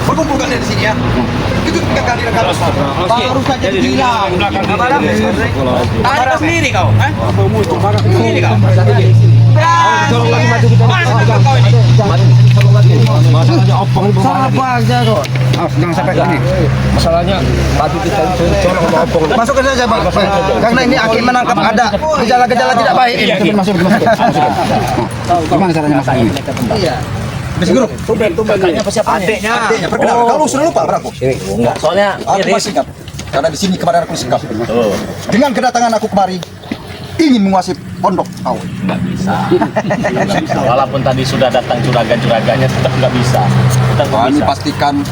Berkumpul kalian di sini ya. Itu tiga kali rekam. Baru saja dibilang. Ada sendiri kau, sendiri kau. Tolong lagi maju kita. Masalahnya opong itu apa aja kok. Jangan sampai ini. Masalahnya maju kita colong opong. Masukkan saja Bang. Karena ini akan menangkap ada gejala-gejala tidak baik. Masuk. Gimana caranya masuk ini? Iya. Mas Guru, tumben. Kakaknya apa siapa? Adiknya. Perkenalkan. Kalau sudah lupa berapa? Enggak, soalnya aku masih ingat. Karena di sini kemarin aku sikap. Dengan kedatangan aku kemari, ingin menguasai pondok kau. nggak bisa. Walaupun tadi sudah datang juragan-juragannya, tetap nggak bisa. Kami pastikan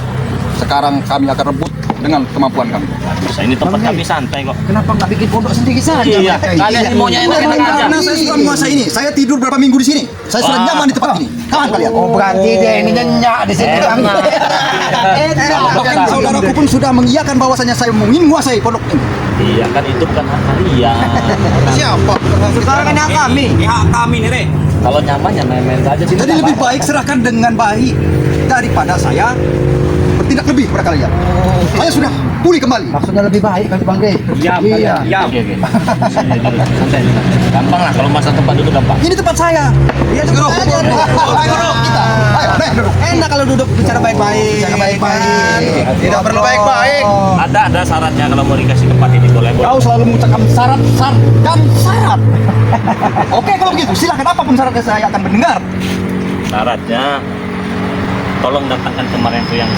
sekarang kami akan rebut dengan kemampuan kami. Bisa, ini tempat kami santai kok. Kenapa nggak bikin pondok sendiri saja? Iya, kalian maunya enak-enak aja. Karena saya sudah menguasai ini. Saya tidur berapa minggu di sini. Saya sudah nyaman di tempat ini. Kawan kalian. Oh, berarti dia ini nyenyak di sini. Bahkan saudaraku pun sudah mengiyakan bahwasanya saya ingin menguasai pondok ini. Iya kan, itu bukan hak kalian. Siapa? Sekarang kan hak kami. Hak kami nih, Re. Kalau nyaman ya main-main saja sini. Jadi lebih baik serahkan dengan baik daripada saya bertindak lebih pada kalian. Saya sudah pulih kembali. Maksudnya lebih baik kan Bang Ge? Iya. Oke. Santai. Gampang lah kalau masa tempat duduk gampang. Ini tempat saya. Iya, duduk aja. Ayo, kita. Ayo, duduk. Enak kalau duduk bicara baik-baik. Bicara baik-baik. Tidak perlu baik-baik. Ada syaratnya kalau mau dikasih tempat ini boleh. Kau selalu mengucapkan syarat. Oke, kalau begitu silakan apapun syaratnya saya akan mendengar. Syaratnya tolong datangkan kemarin tuh yang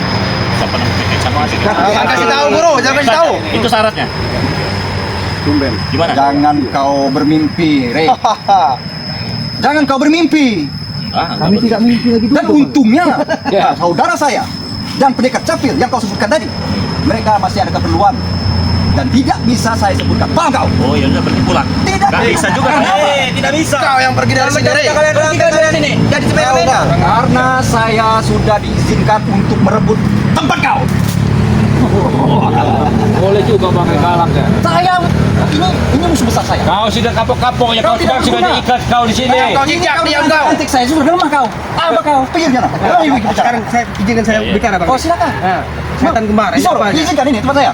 siapa namanya sama asik. Jangan kasih tahu, Bro. Jangan kasih tahu. Itu syaratnya. Tumben. Gimana? Jangan kau bermimpi, Re. Jangan kau bermimpi. Kami tidak mimpi lagi. Dan untungnya saudara saya dan pendekar capil yang kau sebutkan tadi, mereka masih ada keperluan dan tidak bisa saya sebutkan. Paham kau? Oh ya udah pergi pulang. Tidak. Nggak bisa juga. Tidak bisa. Kau yang pergi dari sini. Kalian pergi dari sini. Jadi semena-mena. Karena saya sudah diizinkan untuk merebut tempat kau. Boleh juga pakai galak ya. Saya ini musuh besar saya. Kau sudah kapok-kapok ya, kau tidak sudah berguna. diikat kau di sini. Kau jejak diam kau. Antik saya sudah lemah kau. Apa kau? Pinggir sana. Ayo bicara. Sekarang saya izinkan saya bicara Bang. Oh silakan. Setan kemarin. Disuruh, izinkan ini tempat saya.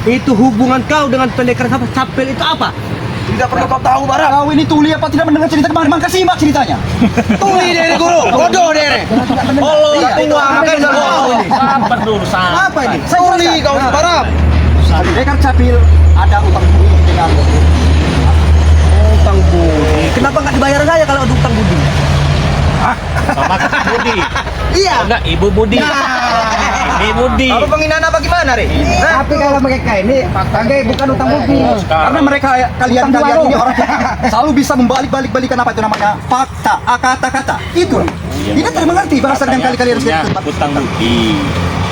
Itu hubungan kau dengan pendekar capil itu apa? Tidak perlu kau tahu barang. Kau ini tuli apa tidak mendengar cerita kemarin? Maka simak ceritanya. Tuli deh Guru. Bodoh deh. Oh, Tua makanya udah bodoh ini. Sabar dulu, sabar. Apa ini? Tuli kau barang. Pendekar capil ada utang budi dengan Utang budi. Kenapa nggak dibayar saya kalau ada utang budi? Sama Kak Budi. Iya. Oh, enggak, Ibu Budi. Ibu Budi. apa penghinaan apa gimana, Re? Tapi kalau mereka ini Bang Ge bukan utang budi. Karena mereka kalian ini orang selalu bisa membalik-balikan apa itu namanya fakta, kata-kata. Itu. Tidak termengerti bahasa dengan kali-kali harus Punya tempat. utang budi.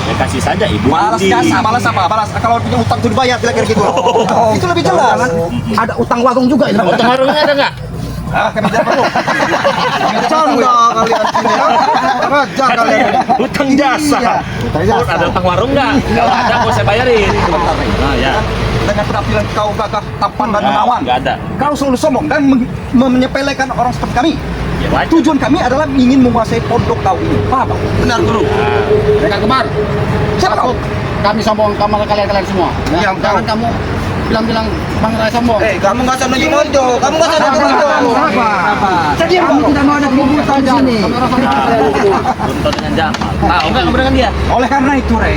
Ya kasih saja Ibu Balas Budi. jasa, balas apa? Balas kalau punya utang itu dibayar kira-kira gitu. Itu lebih jelas. Ada utang warung juga itu. Utang warungnya ada enggak? Kami tidak perlu. Canda kalian sini ya. Raja kalian. Utang jasa. Oh, ada utang warung enggak? Kalau ada mau saya bayarin. Nah, ya. Dengan penampilan kau gagah, tampan dan menawan. Enggak ada. Kau selalu sombong dan menyepelekan orang seperti kami. Ya wajar. Tujuan kami adalah ingin menguasai pondok kau ini. Paham? Benar, Guru. Mereka kemar. Siapa kau? Kami sombong kamar kalian semua. Diam, Jangan kamu bilang-bilang Bang Rai sombong. Kamu nggak usah nunjuk-nunjuk. Kamu nggak usah nunjuk-nunjuk. Jadi kami tidak mau ada keributan di sini. Untuk dengan Jamal. Tahu enggak kamu dengan dia? Oleh karena itu, Re,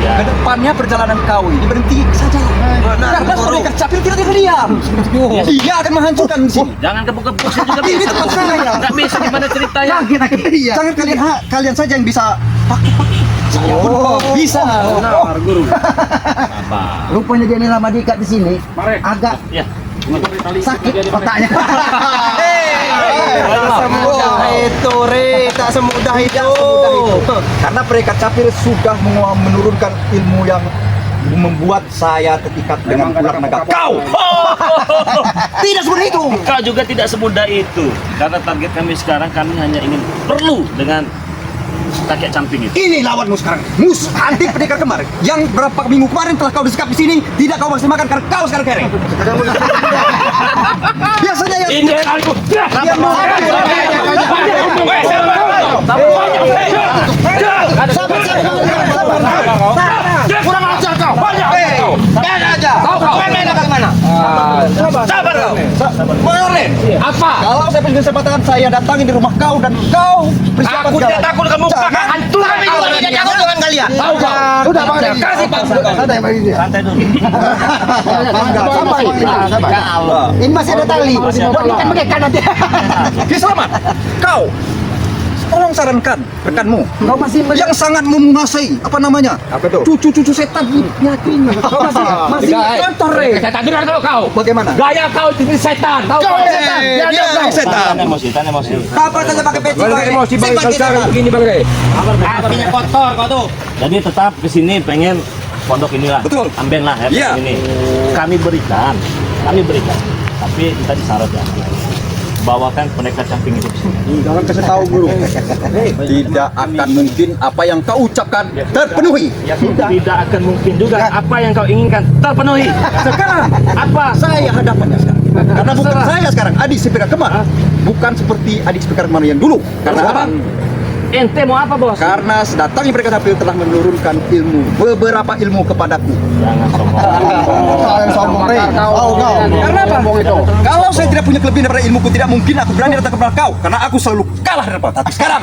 Ya. kedepannya perjalanan kau ini berhenti saja. Karena pendekar capil tidak diam. Dia akan menghancurkan di sini. Jangan kebuk-kebuk saya juga Ini bisa. tempat saya. Enggak bisa gimana ceritanya? Jangan kalian saja yang bisa pakai. Oh, bisa. Benar, Guru. Apa? Rupanya dia ini lama diikat di sini. Agak Ya. sakit otaknya. Tak semudah itu, Re. Tak semudah itu. Karena mereka capil sudah menurunkan ilmu yang membuat saya terikat dengan ular naga. Kau! Tidak seperti itu. Kau juga tidak semudah itu. Karena target kami sekarang kami hanya ingin perlu dengan kakek camping itu. Ini lawanmu sekarang. Musuh antik pendekar kemarin. Yang berapa minggu kemarin telah kau disekap di sini, tidak kau maksimalkan karena kau sekarang kere. Biasanya yang Ini aku. dia mau dengan kesempatan saya datangin di rumah kau dan kau persiapan Aku tidak takut kamu bakal hancur kami. Jangan kalian. Tahu kau. Udah Bang. Kasih Bang. Santai Bang ini. Santai dulu. Ini masih ada tali. Kan mereka nanti. Selamat. Kau tolong sarankan rekanmu. Kau masih yang sangat menguasai apa namanya? Apa itu? Cucu-cucu setan yakin. Kau masih kantor Setan dengar kalau kau. Bagaimana? Gaya kau jadi setan. Tahu kau setan. Dia setan. Tahan emosi. Apa saja pakai peci? Emosi bang, kalau begini bang. Artinya kotor kau tuh. Jadi tetap kesini pengen pondok inilah. Betul. Amben lah ya Iya. ini. Kami berikan. Tapi kita disyarat ya. Bawakan pendekar camping itu ke sini. Jangan kasih tahu guru. Tidak akan mungkin apa yang kau ucapkan terpenuhi. Ya sudah. Tidak akan mungkin juga apa yang kau inginkan terpenuhi. Sekarang Apa? saya hadapannya sekarang. Karena bukan saya sekarang adik Spikar Kemar. Bukan seperti adik Spikar Kemar yang dulu. Karena apa? Ente mau apa bos? Karena sedatangnya mereka Sapil telah menurunkan beberapa ilmu kepadaku. Jangan sombong. Jangan sombong, Rey. Kau. Karena apa? Kalau saya tidak punya kelebihan daripada ilmuku, tidak mungkin aku berani datang kepada kau. Karena aku selalu kalah daripada. Tapi sekarang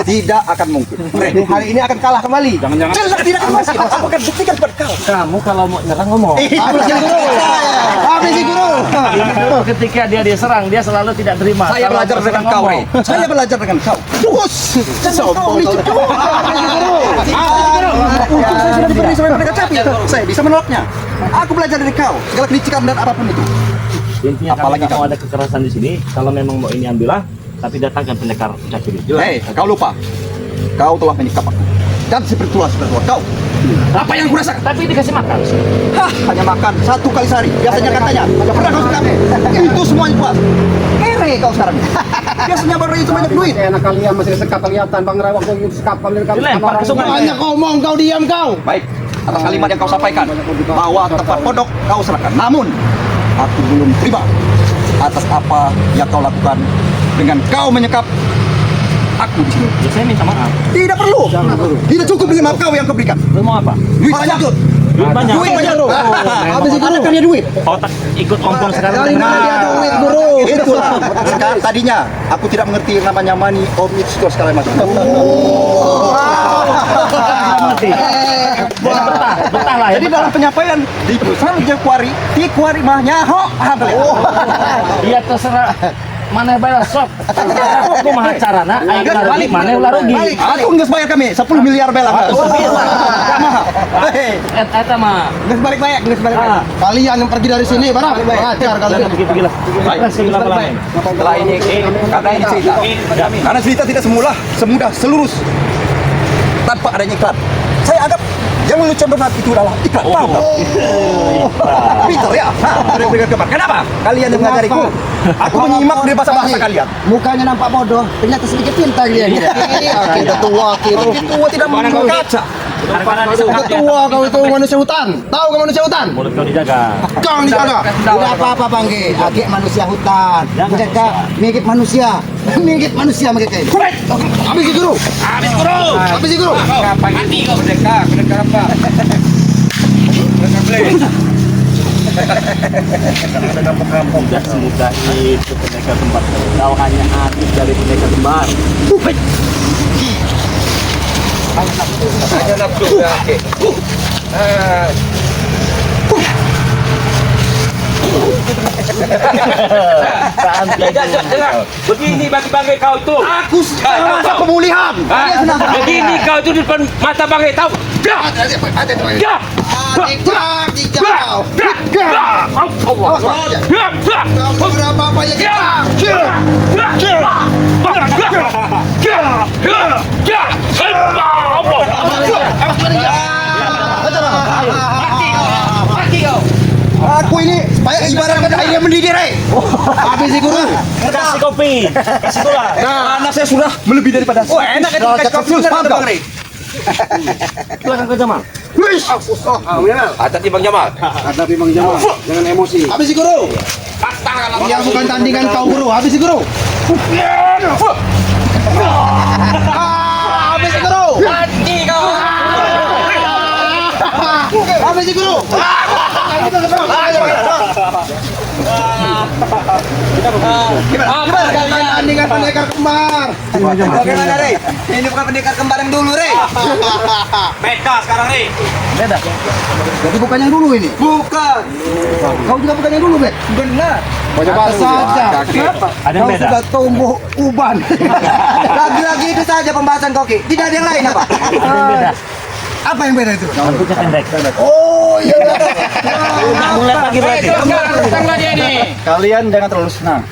tidak akan mungkin. Rey, Hari ini akan kalah kembali. jelas tidak akan mungkin. Aku akan buktikan kepada kau. Kamu kalau mau nyerang ngomong. Habis si guru. Ketika dia diserang, dia selalu tidak terima. Saya Kalau belajar dengan terserang kau, ngomong. Rey. Saya belajar dengan kau. Terus. Sombong. Saya sudah diberi sama mereka capek. Saya bisa menolaknya. Aku belajar dari kau. Segala kelicikan dan apapun itu. Intinya Apalagi apalagi mau ada kekerasan di sini, kalau memang mau ini ambillah, tapi datangkan pendekar capir itu. Hei, kau lupa. Kau telah menyikap aku. Dan seperti itulah kau. Apa yang kurasakan? Tapi dikasih makan. Hah, hanya makan 1 kali sehari. Biasanya katanya. Tidak pernah kau sekap. Itu semuanya puas. Kere kau sekarang. Biasanya baru itu banyak duit. Enak kalian masih sekap kelihatan Bang Rai waktu itu sekap kalian Dilempar ke sungai. Banyak ngomong, kau diam kau. Baik, atas kalimat yang kau sampaikan bahwa tempat pondok kau serahkan. Namun, aku belum terima atas apa yang kau lakukan dengan kau menyekap aku di sini. Ya saya minta maaf. Tidak perlu. Tidak cukup dengan maaf kau yang kau berikan. Lu mau apa? Duit banyak. Duit banyak. Duit banyak. Habis si guru. Kan dia duit. Otak ikut ompong sekarang. Dari mana dia duit guru? Itulah. Sekarang tadinya aku tidak mengerti namanya money or itu segala macam. Mati. Betah lah ya. Jadi dalam penyampaian di perusahaan di kuari mahnya Iya terserah. Mana bayar sok. Aku mah carana aing rugi mana ulah rugi. Aku nggak bayar kami 10 miliar bela. Eta mah Nges balik banyak, nges balik banyak. Kalian yang pergi dari sini, barang. Ajar kalian. pergi lah. Setelah ini karena ini cerita. Karena cerita tidak semudah selurus tanpa adanya iklan. Saya anggap yang lu condongkan itu adalah iklan. Paham tak? Pintar ya. Kenapa? Kalian yang mengajariku. Aku menyimak dari bahasa-bahasa kalian. Mukanya nampak bodoh, ternyata sedikit pintar dia. Udah tua gitu. Tua tidak mengkaca. Udah tua kau itu manusia hutan. Tahu kau manusia hutan? Mulut kau dijaga. Kau dijaga. Tidak apa-apa Bang Ge, agak manusia hutan. Mereka mirip manusia. Mirip manusia mereka ini. Habis si guru. Habis si guru. Tidak semudah itu pendekar tempat. Kau hanya adik dari pendekar kembar. Begini bagi kau itu. Aku sekarang masa pemulihan. Begini kau itu di depan mata Bang Rai tahu. Berapa apa yang Aku ini supaya ibaratkan airnya mendidih, Rey. habis si guru. Kasih kopi. Kasih gula. Karena saya sudah melebihi daripada. Oh, enak itu kasih kopi. Mantap, Rey. Silakan ke Jamal. Hati-hati Bang Jamal. Hadapi Bang Jamal. Jangan emosi. Habis si guru. Yang bukan tandingan kau guru. Habis si guru. Habis si guru. Habis si guru. Gimana tandingan pendekar kembar? Bagaimana, Re? Ini bukan pendekar kembar yang dulu, Re. Beda sekarang nih. Beda. Jadi bukan yang dulu ini? Bukan. Kau juga bukan yang dulu, Bet? Benar. Coba saja. Ada yang Kau beda. sudah tumbuh uban. Lagi-lagi itu saja pembahasan kau, Ki. Tidak ada yang lain, apa? Ada yang beda. Apa yang beda itu? Rambutnya pendek. Oh, iya. Mulai pagi berarti. Kalian jangan terlalu senang.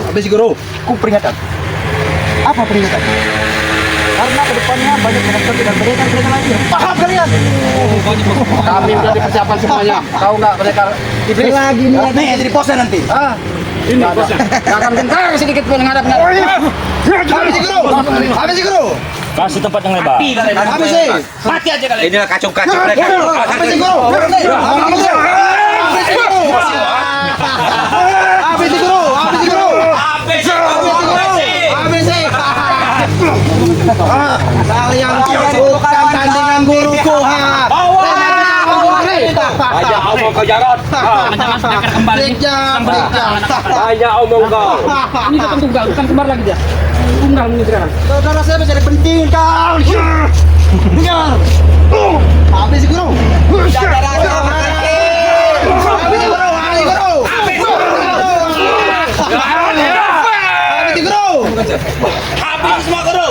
Habis guru, ku peringatkan. Apa peringatan? Karena kedepannya banyak penonton dan mereka lagi. Paham kalian? Kami udah dipersiapkan semuanya. Tahu nggak mereka iblis? Lagi nih jadi poster nanti. Ini bosnya. Jangan gentar sedikit pun ngadapnya. Habis guru. Habis guru. Kasih tempat yang lebar. Habis sih. Mati aja kali. Ini kacung-kacung mereka. Habis guru. Habis guru. Habis guru. Habis guru. Habis sih. Kalian bukan tandingan guruku, ha. Banyak omong kau Jarod. Banyak omong kau. Ini bukan tunggal, bukan kembar lagi dia. Tunggal ini sekarang. Saudara saya masih ada penting kau. Dengar. Habis guru. Habis guru. Habis guru. Habis guru. Habis semua guru.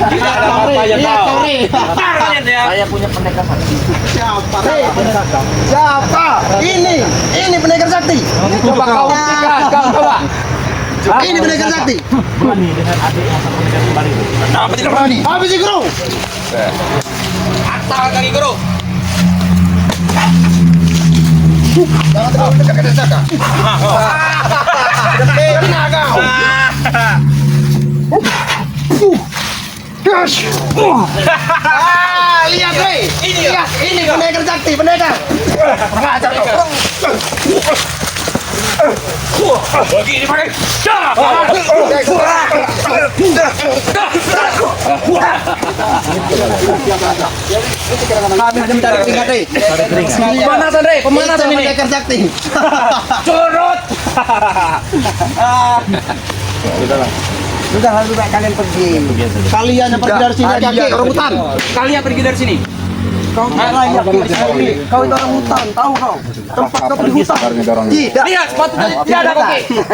Tidak ada apa-apanya kau. Kalian ya. Saya punya pendekar sakti. Siapa? Ini pendekar sakti. Coba kau buktikan, kau coba. Ini pendekar sakti. Berani dengan adik yang sama pendekar kembar itu. Kenapa tidak Berani. Habis guru. Atal kaki guru. Jangan terlalu dekat ke desa. Betina kau. Lihat Rey. Ini pendekar sakti, pendekar. Pengajar kau. Begini pakai. Kami mencari keringat, Re. Pemanasan Rey, pemanasan ini. Pendekar sakti. Curut. Sudah lebih baik kalian pergi. Kalian yang pergi dari sini kaki orang hutan. Kalian pergi dari sini. Kau tidak layak di sini. Kau itu orang hutan, tahu kau? Tempat kau pergi hutan. Tidak. Lihat sepatunya tidak ada kaki.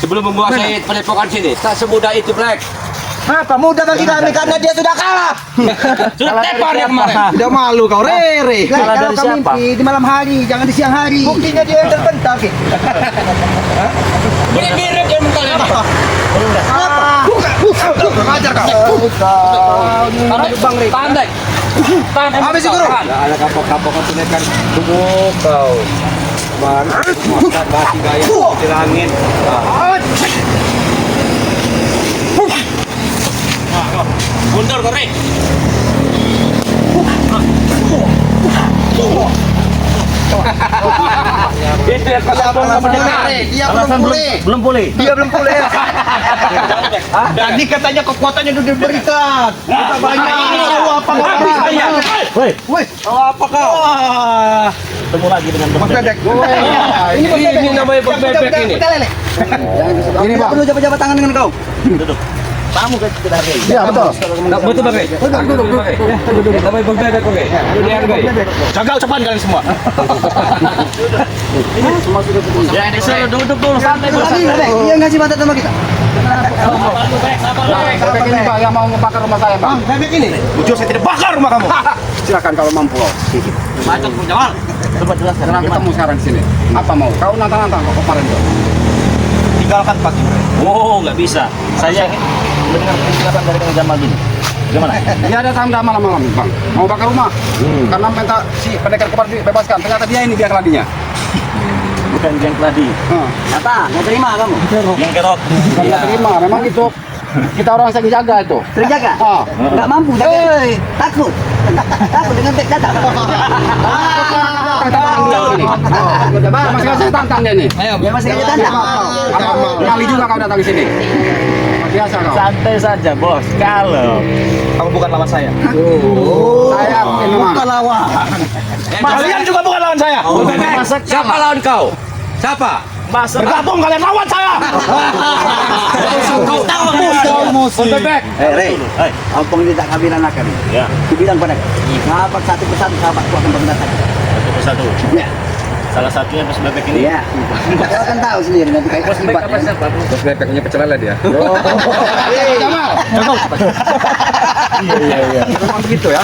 Sebelum menguasai padepokan sini, tak semudah itu Black. Apa mudah bagi kami karena dia sudah kalah. Sudah tepar yang kemarin. Tidak malu kau Rere. Kalau dari kau siapa? mimpi di malam hari, jangan di siang hari. Buktinya dia yang terpental, Ki. Mirip yang kalian. Pengajar kau. Pandai. Habis guru. Ada kapok-kapok pendekar tubuh kau. Basi gaya di langit. Mundur kau, Rey. Itu yang kau pendekar. Dia belum pulih. Belum pulih. Dia belum pulih. Tadi katanya kekuatannya sudah diberikan. Kita banyak. Apa kau? Woi, Apa kau? ketemu lagi dengan Mas pendekar. Bebek. Ini namanya bebek ini. Ini Pak. Perlu jabat-jabat tangan dengan kau. Duduk. Tamu kan kita hargai. Iya betul. Betul Babe. Duduk. Namanya bebek Babe. Dihargai. Jagal cepat kalian semua. Ya, ini suruh duduk dulu santai dulu. Lagi, Bebek. Dia ngasih batas sama kita. Bebek ini Pak yang mau ngebakar rumah saya Pak. Bebek ini. Jujur saya tidak bakar rumah kamu. Silakan kalau mampu. Macet pun jangan. Coba jelaskan. Sekarang ketemu sekarang di sini. Apa mau? Kau nantang-nantang kok kemarin tuh. Tinggalkan pagi. Oh, nggak bisa. Saya mendengar penjelasan dari Kang Jamal gini. Gimana? Dia ada tanda malam-malam Bang. Mau bakar rumah. Karena minta si pendekar kembar dibebaskan. Ternyata dia ini dia keladinya. Bukan yang tadi. Apa? Mau terima kamu? Yang kerok. Nggak terima. Memang itu kita orang yang jaga itu. Terjaga? Ah. Nggak mampu. Takut. Takut dengan bek datang. Masih tantang dia nih. Dia masih aja tanda. Nyali juga kau datang ke sini. biasa kau. Santai saja, Bos. Kalau Kamu bukan lawan saya. Saya bukan lawan. Kalian juga bukan lawan saya. masa Siapa lawan kau? Siapa? masa Bergabung kalian lawan saya. Kau tahu Bebek. Rey, ompong tidak kabilan akan. Ya. Ku bilang pada sahabat satu persatu sahabatku akan berbinasan. Satu persatu. Ya, Salah satunya Bos Bebek ini. iya. Kau akan tahu sendiri nanti kayak Bos Bebek apa siapa? Bos Bebek punya pecel lele dia. Jamal. Memang begitu ya.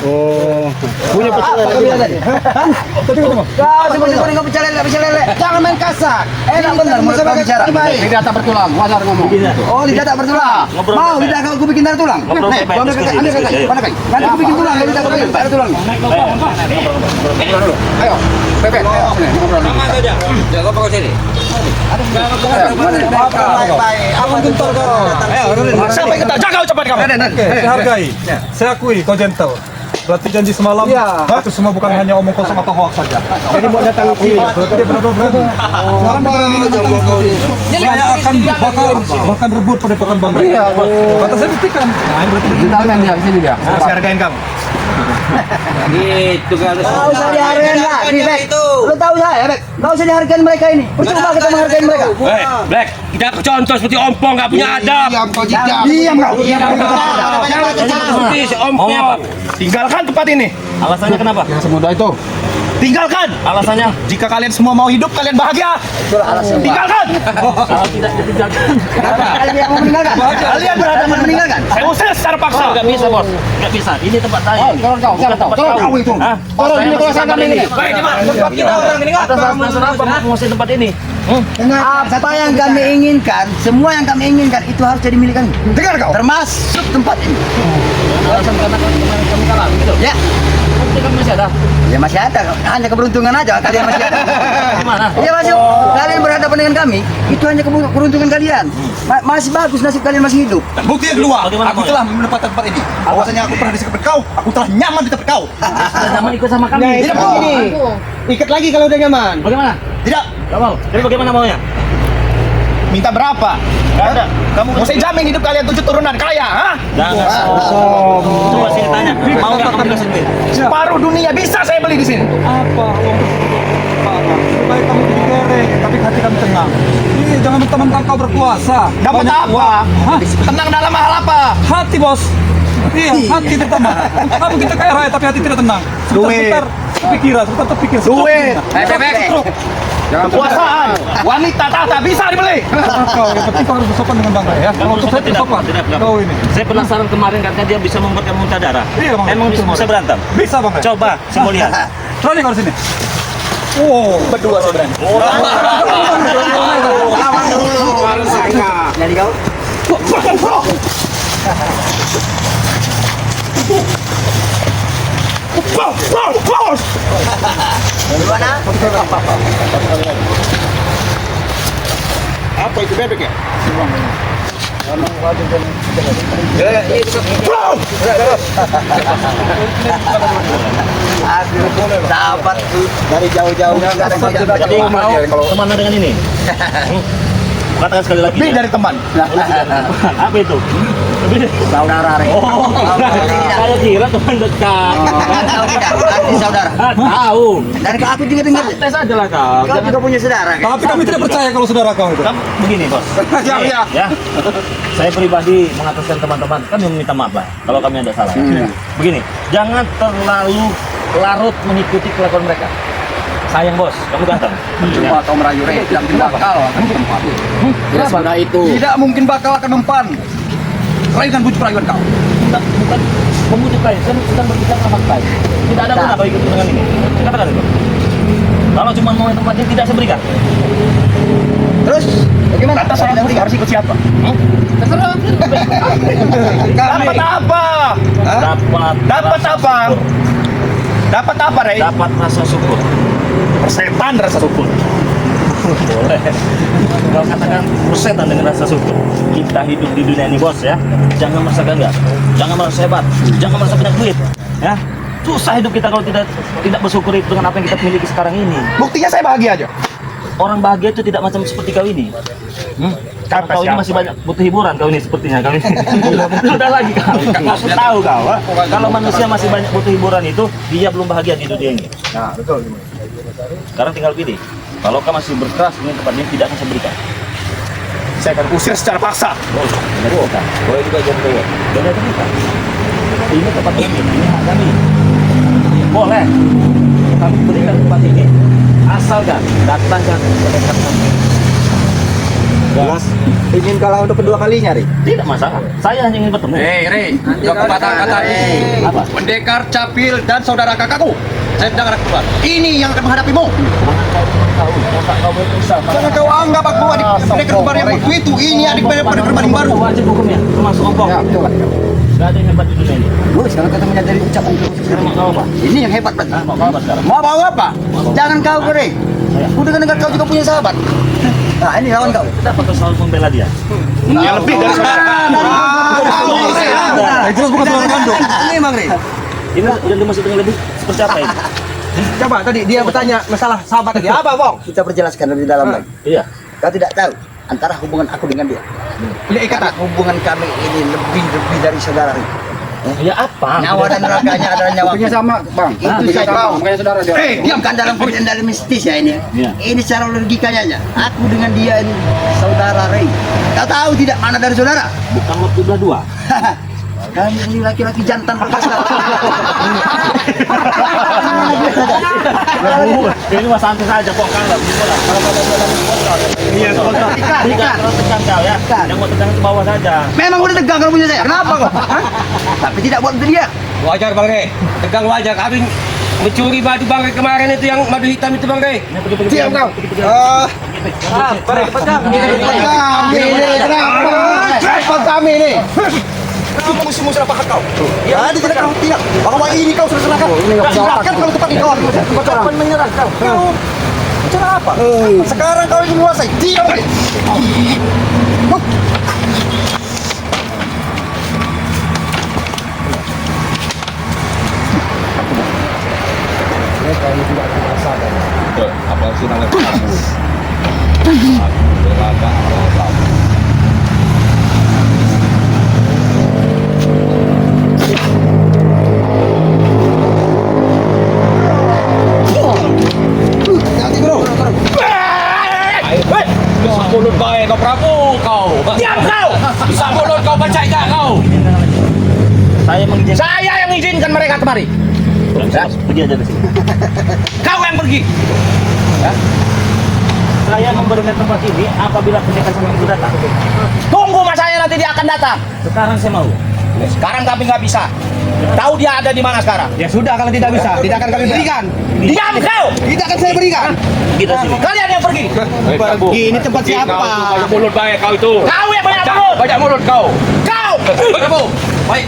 Punya pecel lele. Kau seperti kau pecel lele. Jangan main kasar. Enak benar mau sama bicara. Lidah tak bertulang, wajar ngomong. Oh, lidah tak bertulang. Ngobrol Mau bebek. lidah kau bikin dari tulang. Ngobrol Nih, bebek, ambil diskusi, ambil diskusi, mana kai? Nanti aku bikin tulang, lidah kau bikin dari tulang. Ayo, bebek. Ngobrol dulu. Sama saja. Jaga kau sini. Baik-baik. Abang gentor kau. Siapa yang kita jaga cepat kamu. Saya hargai, saya akui kau gentle. Berarti janji semalam itu semua bukan hanya omong kosong atau hoax saja. Jadi mau datang ke sini. Berarti dia benar-benar berani. Sekarang dia berani menentang itu. Saya akan bahkan rebut pada pekan bang mereka. Kata saya buktikan. Nah, ini berarti Bentarkan dia sini dia. Saya hargain kamu. Gitu kan. Tahu usah dihargain lah, Bek. Lu tahu saya, Bek. Enggak usah dihargain mereka ini. Percuma kita menghargain mereka. Black, kita contoh seperti ompong nggak punya adab. Diam kau. Seperti si ompong. Tinggalkan tempat ini. Alasannya kenapa? Semudah itu. Tinggalkan. Alasannya Jika kalian semua mau hidup, kalian bahagia. Tinggalkan. kalau tidak ditinggalkan. Kalian yang mau meninggalkan. Kalian berhadapan meninggalkan. Saya usir secara paksa. Nggak bisa, Bos. Nggak bisa. Ini tempat saya. Turun kau, siapa tahu? Turun kau itu. Hah? Turun ini kawasan kami ini. Baik, gimana? Tempat kita orang ini Atas dasar apa mau menguasai tempat ini? Apa yang kami inginkan, semua yang kami inginkan itu harus jadi milik kami. Dengar kau. Termasuk tempat ini. Alasan karena kemarin kami kalah, gitu. Ya, Bukti kan masih ada. ya masih ada. Hanya keberuntungan aja kalian masih ada. Gimana? Ya masih kalian berhadapan dengan kami, itu hanya keberuntungan kalian. Masih bagus nasib kalian masih hidup. Dan bukti yang kedua, Bagaimana, aku Bos? telah menempatkan tempat ini. Bahwasanya aku pernah di tempat kau, aku telah nyaman di tempat kau. Sudah nyaman ikut sama kami. Tidak mau. Ikat lagi kalau udah nyaman. Bagaimana? Tidak. Gak mau. Jadi bagaimana maunya? Minta berapa? Gak ada. Kamu saya jamin hidup kalian 7 turunan kaya, ha? Jangan. Coba sini tanya. Mau nggak kamu kasih duit? Separuh dunia bisa saya beli di sini. apa? Lebih baik kamu jadi gereng, tapi hati kami tenang. Iya, jangan mentang-mentang kau berkuasa. Dapat Banyak apa? uang. Hah? Tenang dalam hal apa? Hati bos. Iya, hati terutama. Kamu kita kaya raya tapi hati tidak tenang. Sebentar pikiran, sebentar terpikir. Duit. Bebek. Kekuasaan. Wanita tata bisa dibeli. Kau yang penting kau harus bersopan dengan bang Raya. Kalau untuk saya Tidak, bersopan. tidak. Kau ini. Saya penasaran kemarin katanya dia bisa membuat kamu muntah darah. Iya, Bang. Emang bisa berantem? Bisa bang Raya. Coba, saya mau lihat. Roni kau di sini. Wow. Berdua saya berani. Jadi kau gimana? Apa itu bebek ya? Sahabat dari jauh-jauh Jadi mau kemana dengan ini? Katakan sekali lagi. Lebih ya. dari teman. Apa itu? saudara Rey. Oh, saya kira teman dekat. Tahu tidak? Arti saudara. Tahu. Dari aku juga dengar. Tes aja lah kau. Kau juga punya saudara kan? Tapi kami tidak percaya kalau saudara kau itu. Kan begini bos. Ya. Saya pribadi mengataskan teman-teman kan meminta maaf lah kalau kami ada salah. Begini, jangan terlalu larut mengikuti kelakuan mereka. Sayang bos, kamu ganteng. Coba kau merayu Rey, tidak mungkin bakal. Kenapa? itu. Tidak mungkin bakal akan mempan. Rayuan bujuk rayuan kau. Bukan memujuk lain, saya sedang berbicara sama fakta. Tidak ada guna bagi ikut dengan ini. Saya katakan itu. Kalau cuma mau tempatnya tidak saya berikan. Terus bagaimana? Atas saya harus ikut siapa? Terserah. Dapat apa? Dapat apa? Dapat apa, Rey? Dapat rasa syukur. Persetan rasa syukur. Boleh. Kalau katakan persetan dengan rasa syukur. Kita hidup di dunia ini bos ya. Jangan merasa gagah, jangan merasa hebat, jangan merasa banyak duit. Ya. Susah hidup kita kalau tidak bersyukur dengan apa yang kita miliki sekarang ini. Buktinya saya bahagia aja. Orang bahagia itu tidak macam seperti kau ini. Kau ini masih banyak butuh hiburan kau ini sepertinya kau ini. Udah lagi kau. Kau tahu kau, kalau manusia masih banyak butuh hiburan itu dia belum bahagia di dunia ini. Nah, betul. Sekarang tinggal pilih. Kalau kau masih berkeras dengan tempat ini tidak akan saya berikan. Saya akan usir secara paksa. Boleh juga jadi boleh. Boleh kita. Ini tempat kami, ini hak kami. Boleh. Kami berikan tempat ini. Asalkan datangkan kepada kami. Jelas. Ingin kalah untuk kedua kalinya, Ri. Tidak masalah. Saya hanya ingin bertemu. Rey, kata-kata ini. Apa? Pendekar Capil dan saudara kakakku sedang ada keluar. Ini yang akan menghadapimu. Jangan kau anggap aku adik pendekar kembar yang waktu itu. Ini adik pendekar kembar yang baru. Wajib hukumnya, termasuk ongkong. Gak ada yang hebat di dunia ini. Lu sekarang kata menyadari ucapan itu. Sekarang mau kau apa? Ini yang hebat berarti. Mau kau apa sekarang? Mau bawa apa? Jangan kau Ri. Udah dengar kau juga punya sahabat. Nah, ini lawan kau. Kenapa kau selalu membela dia? Yang lebih dari saudara. Itu bukan seorang kandung. Ini Bang Ri. Ini udah dimaksud dengan lebih seperti apa ini? Coba tadi dia bertanya masalah sahabat tadi. Apa, Bang? Kita perjelaskan lebih dalam lagi. Iya. Kau tidak tahu antara hubungan aku dengan dia. Punya ikatan. Hubungan kami ini lebih dari saudara Ri. Ya apa? Nyawa dan raganya adalah nyawa. Punya sama, Bang. Itu Punya saya tahu. Makanya saudara dia. Diam kan dalam dalam mistis ya ini. Iya. Ini secara logikanya aja. Aku dengan dia ini saudara Ray. Kau tahu tidak mana dari saudara? Bukan waktu belah dua. Kami ini laki-laki jantan berkasta. Ini mah santai saja kok kan lah. Iya, kalau tegang kau ya. Yang mau tegang itu bawah saja. Memang udah tegang kalau punya saya. Kenapa kok? Hah? Tapi tidak buat untuk dia. Wajar Bang Rey. Tegang wajar. Kami mencuri baju Bang Rey kemarin itu yang madu hitam itu Bang Rey. Diam kau. Kami ini. Kamu musuh-musuh apa kau? Ya, tidak kau tidak. Bahwa ini kau sudah serahkan. Serahkan kalau tempat ini kau. Kapan menyerah kau? Kau cara apa? Sekarang kau ingin menguasai. Diam. Apa sih namanya? Mulut baik kau Prabu kau. Diam kau. Bisa mulut kau baca enggak kau? Saya mengizinkan. Saya yang izinkan mereka kemari. Pergi aja dari sini. Kau yang pergi. Saya memberikan tempat ini apabila pendekar sama itu datang. Tunggu masanya nanti dia akan datang. Sekarang saya mau. Sekarang kami nggak bisa. Tahu dia ada di mana sekarang? Ya sudah kalau tidak bisa, tidak akan kami berikan. Diam kau. Tidak akan saya berikan. Kita sini. Kalian yang pergi. Ini tempat siapa? Banyak mulut baik kau itu. Kau yang banyak mulut. Banyak mulut kau. Kau. Prabu. Baik.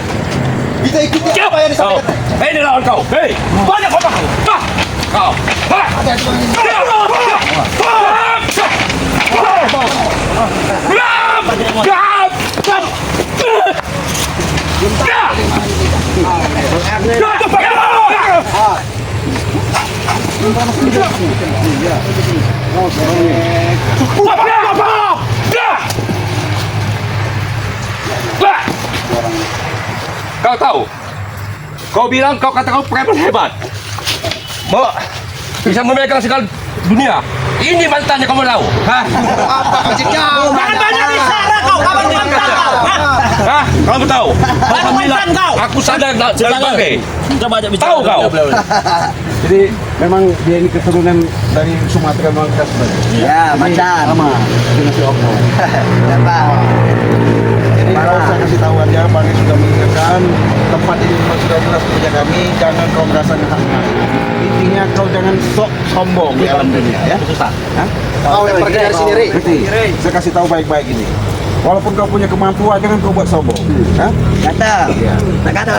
Kita ikuti apa yang Kau. disampaikan. Ini lawan kau. Hei, banyak kau. Kau. Kau tahu? Kau bilang kau kata kau preman hebat. Mau bisa memegang segala dunia. Ini mantannya kamu tahu? Hah? Jangan banyak bicara kau. Kamu mantan kau. Hah? Kamu tahu? Baru mantan kau. Aku sadar dalam bangkai. Coba aja bicara. Tahu kau? Jadi memang dia ini keturunan dari Sumatera Mangkas. Ya, mantan. Sama. Dapat. Jadi kau saya kasih tahu aja, Bang sudah mengingatkan tempat ini memang sudah jelas punya kami. Jangan kau merasa ngehak-ngehak. Intinya kau jangan sok sombong di alam dunia ya. Susah. Kau yang pergi dari sini, Rey. Saya kasih tahu baik-baik ini. Walaupun kau punya kemampuan, jangan kau buat sombong. Hah? Kata. Tak kata.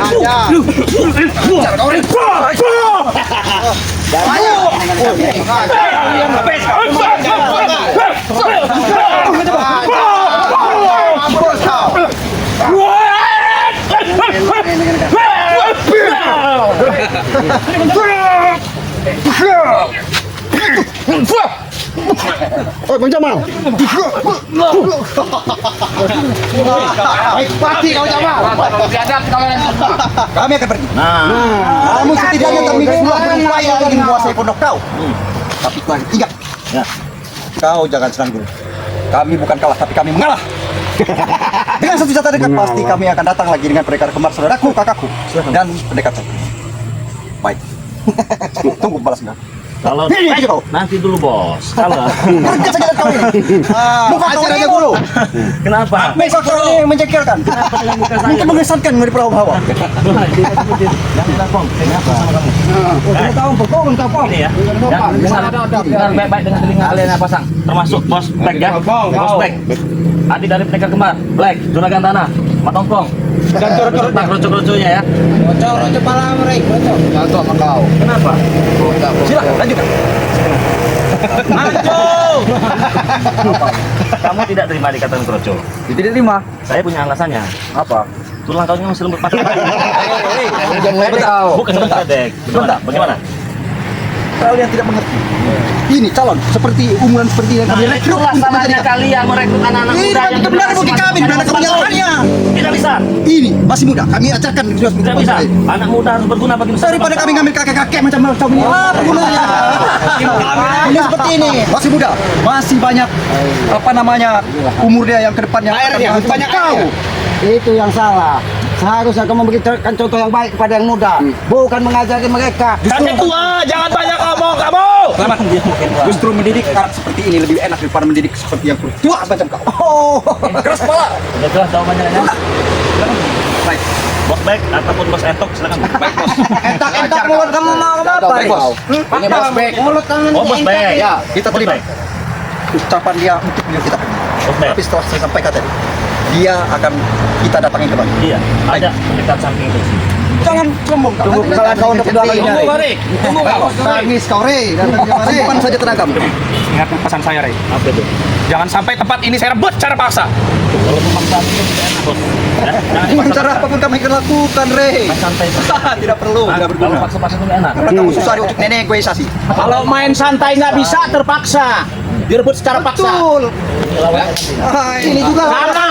Bang Jamal. Baik pati kau Jamal. Kami akan pergi. Nah, Kamu setidaknya kami sudah berupaya ingin menguasai pondok kau. Tapi kau ingat, ya. kau jangan senang dulu. Kami bukan kalah, tapi kami mengalah. Dengan satu catatan dekat pasti kami akan datang lagi dengan pendekar kembar saudaraku, kakakku, dan pendekar saya. Baik. Tunggu balasnya. Kalau Ini aja kau. nanti dulu bos. Kalau Kerja saja kau ini. Muka kau aja dulu. kenapa? Muka kau ini menjengkelkan. Mungkin mengesankan daripada hawa. Jangan telepon. Kenapa sama kamu? Kita tahu pokok kita apa. Ini ya. Jangan baik-baik dengan telinga kalian yang pasang. Termasuk bos Black ya. Bos Black. Adik dari pendekar kembar. Black, Juragan Tanah, Matongkong. Dan kerucu-kerucunya ya. Roco pala mereka. Jatuh sama kau. Kenapa? Silakan lanjutkan. Maju! Kamu tidak terima dikatakan kerucu. Tidak terima. Saya punya alasannya. Apa? Tulang kamu masih lembut patah. Jangan ledek kau. Bukan ledek. Bagaimana? Kalian tidak mengerti. Ini calon seperti umuran seperti yang kami rekrut. Itulah salahnya kalian merekrut anak-anak Ini muda yang benar bagi kami, benar kebenarannya. tidak bisa. Ini masih muda, kami ajarkan Tidak bisa. Anak muda harus berguna bagi nusa. daripada kami ngambil kakek-kakek macam macam ini. Apa gunanya? Ini seperti ini, masih muda, masih banyak apa namanya umur dia yang kedepannya. Airnya banyak kau. Itu yang salah. Seharusnya kamu memberikan contoh yang baik kepada yang muda, bukan mengajari mereka. Kakek tua, jangan banyak ngomong kamu. Justru mendidik karakter seperti ini lebih enak daripada mendidik seperti yang tua macam kau. Oh, keras kepala. Sudah jelas jawabannya ya. Baik, Bos baik ataupun bos entok silakan. Baik bos. entak mulut kamu mau apa? Baik, bos. Ini bos baik. Mulut kamu Oh bos baik. Ya, kita Bos terima. baik. Ucapan dia untuk beliau kita terima. Bos baik. Tapi setelah saya sampaikan tadi, dia akan kita datangin kembali. Iya. Ada pendekat samping itu. Jangan sombong kau. Tunggu kesalahan kau untuk kedua kalinya. Tunggu Mari. Tunggu kau. Tangis kau, Re. Simpan saja tenagamu. Ingat pesan saya, Rey. Apa itu? Jangan sampai tempat ini saya rebut secara paksa. Kalau memaksa itu tidak enak bos. Ya, jangan Dengan dipaksa. cara apapun kami akan lakukan, Re. Santai. Tidak perlu, tidak Kalau berguna. paksa-paksa itu nggak enak. Karena kamu susah untuk negosiasi. Kalau main santai nggak bisa, terpaksa. Direbut secara paksa. Betul. Ini juga. Sama.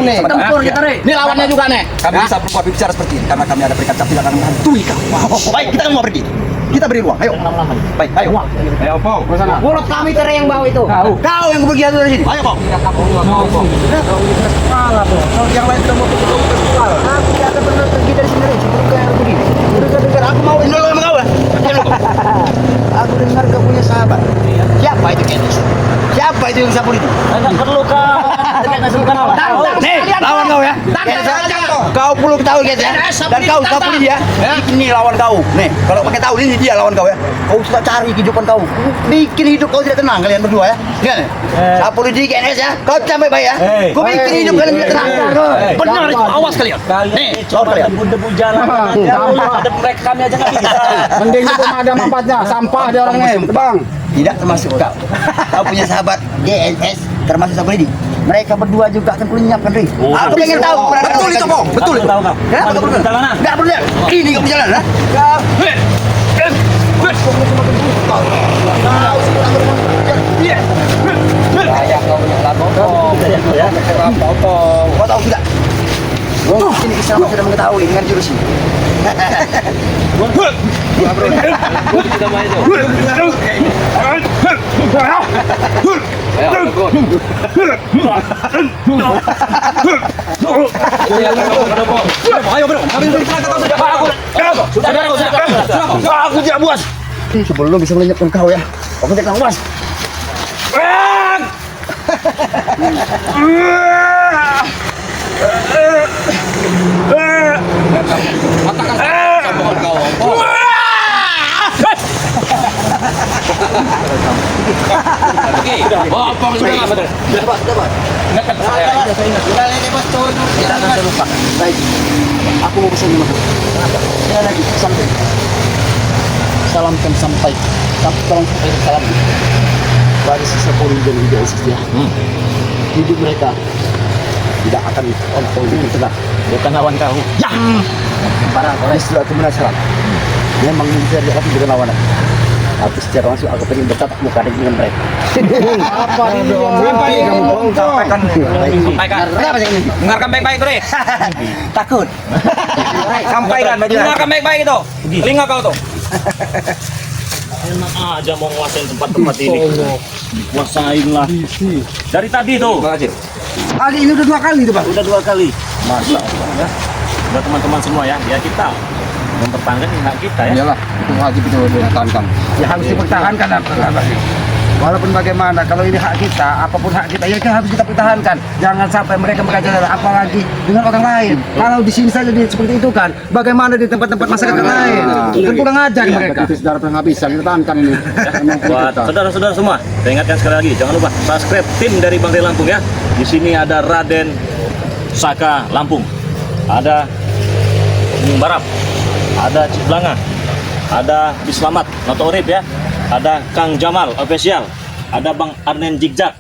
Tempur kita, Re. Ini lawannya juga nih. Kami bisa berbicara seperti ini karena kami ada berikan cap tidak akan menghantui kamu. Baik, kita mau pergi. Kita beri ruang. Ayo. Lama-lama. Baik, ayo. Ayo, Pong, ke sana. Mulut kami tere yang bawa itu. Kau yang pergi dari sini. Ayo, Pong. Kalau yang lain sudah mau pergi, kamu terus kepala. Aku tidak akan pernah pergi dari sini. Seperti yang begini. Dengar aku mau Ini sama kau, ya? Aku dengar kau punya sahabat. Siapa itu Kenis? Siapa itu yang sabun itu? Nggak perlu kau. Bukan lawan. Nih, lawan kau ya. Kau perlu ketahui guys ya. Dan kau pilih dia. Ini lawan kau. Nih, kalau pakai tahu ini dia lawan kau ya. Kau suka cari kehidupan kau. Bikin hidup kau tidak tenang kalian berdua ya. Lihat nih. Saya perlu di GNS ya. Kau sampai baik ya. Kau bikin hidup kalian tidak tenang. Benar itu. Awas kalian. Nih, lawan kalian. Debu-debu jalan. Ada mereka kami aja nggak bisa. Mending itu ada mampatnya. Sampah dia orangnya. Bang. Tidak termasuk kau. Kau punya sahabat GNS termasuk sahabat ini. Mereka berdua juga akan kulenyapkan Ri. Oh, Aku ingin tahu. Betul itu kau. Betul itu. Tahu kau. Kenapa kau berdua? Perjalanan. Enggak perlu. Ini kau berjalan ha? Kau. Kau tahu tidak? Ini kisah sudah mengetahui dengan jurus ini. Ayo bro, aku tidak puas. Sebelum bisa melenyapkan kau ya, aku tidak puas. Pong, sudah betul. Baik, aku mau pesan sama kau. Sekali lagi sampai. Salamkan sampai. Tolong sampai salam. Bagi sisa pun dan tidak setia. Hidup mereka tidak akan ontong dengan tenang. Bukan lawan kau. Ya. Para oleh sudah kebenaran. Memang bisa dihadapi dengan lawan. Aku secara langsung aku pengen bertatap muka dengan mereka. Sampai kamu sampaikan. Sampaikan. Kenapa sih ini? Dengarkan baik-baik tuh deh. Takut. Sampaikan Dengarkan baik-baik itu. Telinga kau tuh. Enak aja mau nguasain tempat-tempat ini. Kuasain lah. Dari tadi tuh. Kali ini udah 2 kali tuh, Bang. Udah 2 kali. Masya Allah ya. Buat teman-teman semua ya, ya kita mempertahankan hak kita ya. Iyalah, itu wajib itu dipertahankan. Ya harus dipertahankan walaupun bagaimana, kalau ini hak kita, apapun hak kita, ya harus kita pertahankan. Jangan sampai mereka berkaca apalagi dengan orang lain. Kalau di sini saja seperti itu kan, bagaimana di tempat-tempat masyarakat lain? Kan kurang ajar mereka. Itu saudara pernah bisa kita tahankan ini. Buat saudara-saudara semua, saya ingatkan sekali lagi, jangan lupa subscribe tim dari Bang Ray Lampung ya. Di sini ada Raden Saka Lampung, ada Gunung Barap, ada Ciblanga, ada Bislamat, Noto Urip ya, ada Kang Jamal Official, ada Bang Arnen Jigzag,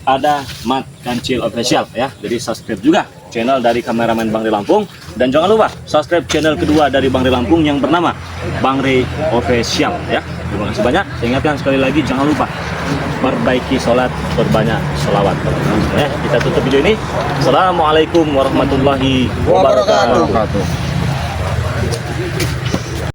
ada Mat Kancil Official ya. Jadi subscribe juga channel dari kameramen Bang Ray Lampung, dan jangan lupa subscribe channel kedua dari Bang Ray Lampung yang bernama Bang Ray Official ya. Terima kasih banyak. Saya ingatkan sekali lagi, jangan lupa perbaiki sholat, berbanyak sholawat ya. Kita tutup video ini. Assalamualaikum warahmatullahi wabarakatuh.